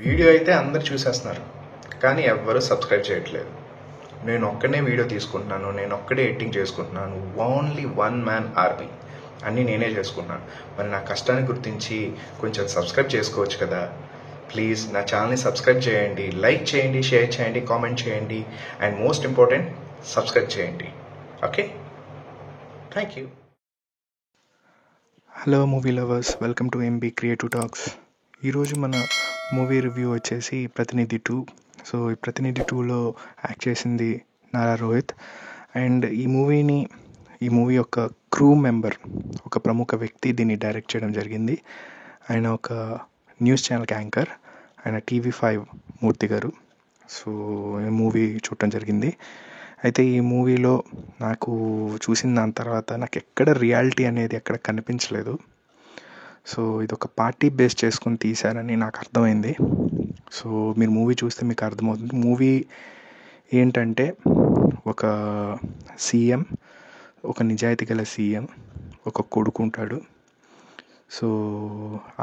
Video అయితే అందరు చూసేస్తున్నారు, కానీ ఎవ్వరూ సబ్స్క్రైబ్ చేయట్లేదు. నేను ఒక్కడే వీడియో తీసుకుంటున్నాను, నేను ఒక్కడే ఎడిటింగ్ చేసుకుంటున్నాను. ఓన్లీ వన్ మ్యాన్ ఆర్మీ, అన్నీ నేనే చేసుకుంటున్నాను. మరి నా కష్టాన్ని గుర్తించి కొంచెం సబ్స్క్రైబ్ చేసుకోవచ్చు కదా. ప్లీజ్ నా ఛానల్ని సబ్స్క్రైబ్ చేయండి, లైక్ చేయండి, షేర్ చేయండి, కామెంట్ చేయండి, అండ్ మోస్ట్ ఇంపార్టెంట్ సబ్స్క్రైబ్ చేయండి. Okay, thank you. Hello movie lovers, welcome to MB creative talks. ఈరోజు మన మూవీ రివ్యూ వచ్చేసి ప్రతినిధి 2. సో ఈ ప్రతినిధి 2లో యాక్ట్ చేసింది నారా రోహిత్. అండ్ ఈ మూవీ యొక్క క్రూ మెంబర్, ఒక ప్రముఖ వ్యక్తి దీన్ని డైరెక్ట్ చేయడం జరిగింది. ఆయన ఒక న్యూస్ ఛానల్కి యాంకర్, ఆయన TV5 మూర్తి గారు. సో ఈ మూవీ చూడటం జరిగింది. అయితే ఈ మూవీలో నాకు చూసిన దాని తర్వాత నాకు ఎక్కడ రియాలిటీ అనేది ఎక్కడ కనిపించలేదు. సో ఇది ఒక పార్టీ బేస్ చేసుకొని తీశారని నాకు అర్థమైంది. సో మీరు మూవీ చూస్తే మీకు అర్థమవుతుంది. మూవీ ఏంటంటే ఒక సీఎం, ఒక నిజాయితీ గల సీఎం, ఒక కొడుకు ఉంటాడు. సో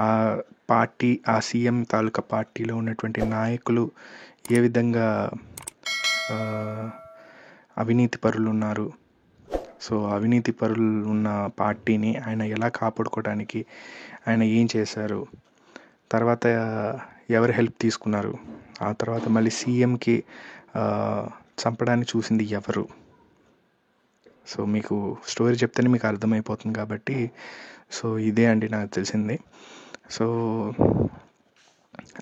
ఆ సీఎం తాలూకా పార్టీలో ఉన్నటువంటి నాయకులు ఏ విధంగా అవినీతి పరులు ఉన్నారు. సో అవినీతి పరులు ఉన్న పార్టీని ఆయన ఎలా కాపాడుకోవడానికి ఆయన ఏం చేశారు, తర్వాత ఎవరు హెల్ప్ తీసుకున్నారు, ఆ తర్వాత మళ్ళీ సీఎంకి చంపడానికి చూసింది ఎవరు. సో మీకు స్టోరీ చెప్తేనే మీకు అర్థమైపోతుంది కాబట్టి సో ఇదే అండి నాకు తెలిసింది. సో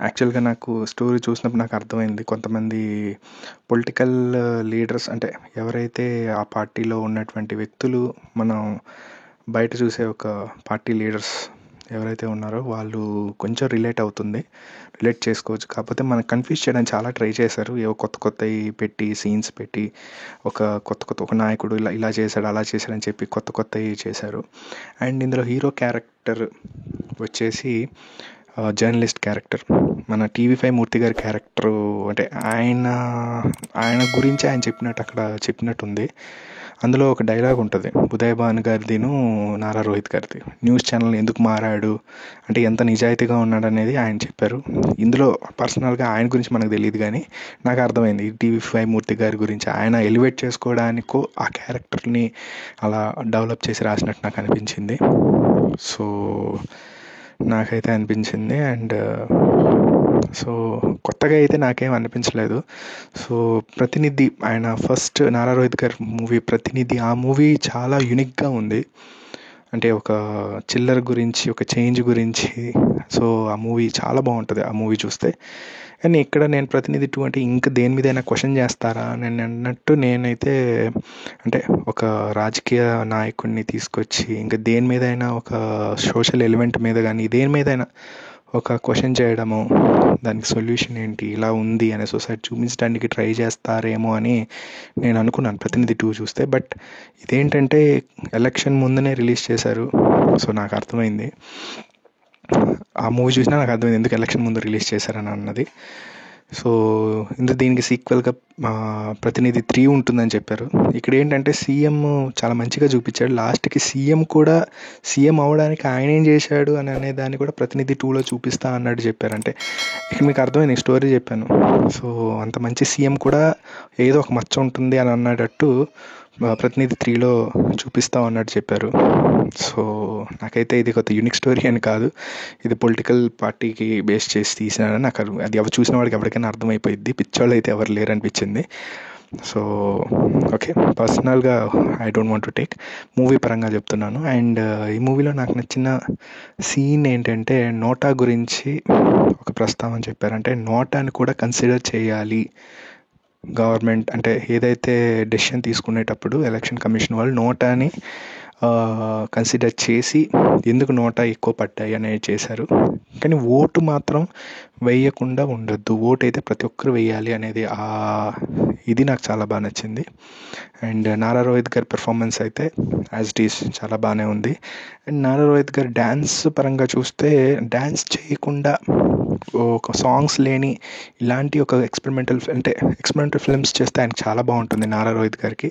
యాక్చువల్గా నాకు స్టోరీ చూసినప్పుడు నాకు అర్థమైంది, కొంతమంది పొలిటికల్ లీడర్స్, అంటే ఎవరైతే ఆ పార్టీలో ఉన్నటువంటి వ్యక్తులు, మనం బయట చూసే ఒక పార్టీ లీడర్స్ ఎవరైతే ఉన్నారో వాళ్ళు కొంచెం రిలేట్ చేసుకోవచ్చు. కాకపోతే మనకు కన్ఫ్యూజ్ చేయడానికి చాలా ట్రై చేశారు. ఏవో కొత్తవి పెట్టి, సీన్స్ పెట్టి, ఒక నాయకుడు ఇలా చేశాడు, అలా చేశాడని చెప్పి కొత్తవి చేశారు. అండ్ ఇందులో హీరో క్యారెక్టర్ వచ్చేసి జర్నలిస్ట్ క్యారెక్టర్, మన TV5 మూర్తి గారి క్యారెక్టరు. అంటే ఆయన గురించి ఆయన చెప్పినట్టుంది. అందులో ఒక డైలాగ్ ఉంటుంది, ఉదయ్ భాను గారిదిను నారా రోహిత్ గారిది. న్యూస్ ఛానల్ ఎందుకు మారాడు అంటే ఎంత నిజాయితీగా ఉన్నాడు అనేది ఆయన చెప్పారు. ఇందులో పర్సనల్గా ఆయన గురించి మనకు తెలియదు, కానీ నాకు అర్థమైంది TV5 మూర్తి గారి గురించి ఆయన ఎలివేట్ చేసుకోవడానికో ఆ క్యారెక్టర్ని అలా డెవలప్ చేసి రాసినట్టు నాకు అనిపించింది. సో నాకైతే అనిపించింది. అండ్ సో కొత్తగా అయితే నాకేం అనిపించలేదు. సో ప్రతినిధి, ఆయన ఫస్ట్ నారా రోహిత్ గారి మూవీ ప్రతినిధి, ఆ మూవీ చాలా యూనిక్గా ఉంది. అంటే ఒక చిల్లర గురించి, ఒక చేంజ్ గురించి. సో ఆ మూవీ చాలా బాగుంటుంది ఆ మూవీ చూస్తే. కానీ ఇక్కడ నేను ప్రతినిధి 2 అంటే ఇంకా దేని మీదైనా క్వశ్చన్ చేస్తారా నేను అన్నట్టు, నేనైతే అంటే ఒక రాజకీయ నాయకుడిని తీసుకొచ్చి ఇంకా దేని మీదైనా, ఒక సోషల్ ఎలిమెంట్ మీద కానీ దేని మీదైనా ఒక క్వశ్చన్ చేయడము, దానికి సొల్యూషన్ ఏంటి, ఇలా ఉంది అనే సొసైటీ చూపించడానికి ట్రై చేస్తారేమో అని నేను అనుకున్నాను ప్రతినిధి 2 చూస్తే. బట్ ఇదేంటంటే ఎలక్షన్ ముందునే రిలీజ్ చేశారు. సో నాకు అర్థమైంది, ఆ మూవీ చూసినా నాకు అర్థమైంది ఎందుకు ఎలక్షన్ ముందు రిలీజ్ చేశారని అన్నది. సో దీనికి సీక్వెల్గా ప్రతినిధి 3 ఉంటుందని చెప్పారు. ఇక్కడ ఏంటంటే సీఎం చాలా మంచిగా చూపించాడు. లాస్ట్కి సీఎం అవడానికి ఆయన ఏం చేశాడు అనే దాన్ని కూడా ప్రతినిధి 2లో చూపిస్తా అన్నట్టు చెప్పారు. అంటే ఇక్కడ మీకు అర్థమైంది, స్టోరీ చెప్పాను. సో అంత మంచి సీఎం కూడా ఏదో ఒక మచ్చ ఉంటుంది అని అన్నట్టు ప్రతినిధి 3లో చూపిస్తాం అన్నట్టు చెప్పారు. సో నాకైతే ఇది కొత్త యూనిక్ స్టోరీ అని కాదు, ఇది పొలిటికల్ పార్టీకి బేస్ చేసి తీసినారని నాకు అది ఎవరు చూసిన వాడికి ఎవరికైనా అర్థమైపోయింది. పిచ్చోళ్ళు అయితే ఎవరు లేరు అనిపించింది. సో ఓకే, పర్సనల్గా I don't want to take, movie పరంగా చెప్తున్నాను. అండ్ ఈ మూవీలో నాకు నచ్చిన సీన్ ఏంటంటే నోటా గురించి ఒక ప్రస్తావన చెప్పారు. అంటే నోటాని కూడా కన్సిడర్ చేయాలి గవర్నమెంట్, అంటే ఏదైతే డెసిషన్ తీసుకునేటప్పుడు ఎలక్షన్ కమిషన్ వాళ్ళు నోటాని కన్సిడర్ చేసి ఎందుకు నోటా ఎక్కువ పడ్డాయి అనేది చేశారు. కానీ ఓటు మాత్రం వేయకుండా ఉండొద్దు, ఓటు అయితే ప్రతి ఒక్కరు వేయాలి అనేది ఇది నాకు చాలా బాగా నచ్చింది. అండ్ నారా రోహిత్ గారి పెర్ఫార్మెన్స్ అయితే యాజ్ ఇట్ ఈస్ చాలా బాగానే ఉంది. అండ్ నారా రోహిత్ గారి డ్యాన్స్ పరంగా చూస్తే డ్యాన్స్ చేయకుండా ఒక సాంగ్స్ లేని ఇలాంటి ఒక ఎక్స్పెరిమెంటల్ ఫిల్మ్స్ చేస్తే ఆయనకి చాలా బాగుంటుంది నారా రోహిత్ గారికి.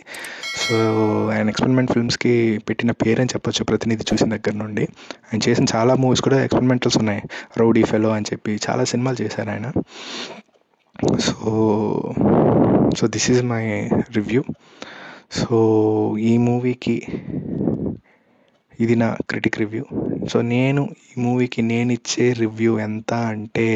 సో ఆయన ఎక్స్పెరిమెంట్ ఫిల్మ్స్కి పెట్టిన పేరని చెప్పొచ్చు ప్రతినిధి చూసిన దగ్గర నుండి. ఆయన చేసిన చాలా మూవీస్ కూడా ఎక్స్పెరిమెంటల్స్ ఉన్నాయి. రౌడీ ఫెలో అని చెప్పి చాలా సినిమాలు చేశారు ఆయన. So this is my review. So ఈ మూవీకి ఇది నా క్రిటిక్ రివ్యూ. సో నేను ఈ మూవీకి నేను ఇచ్చే రివ్యూ ఎంత అంటే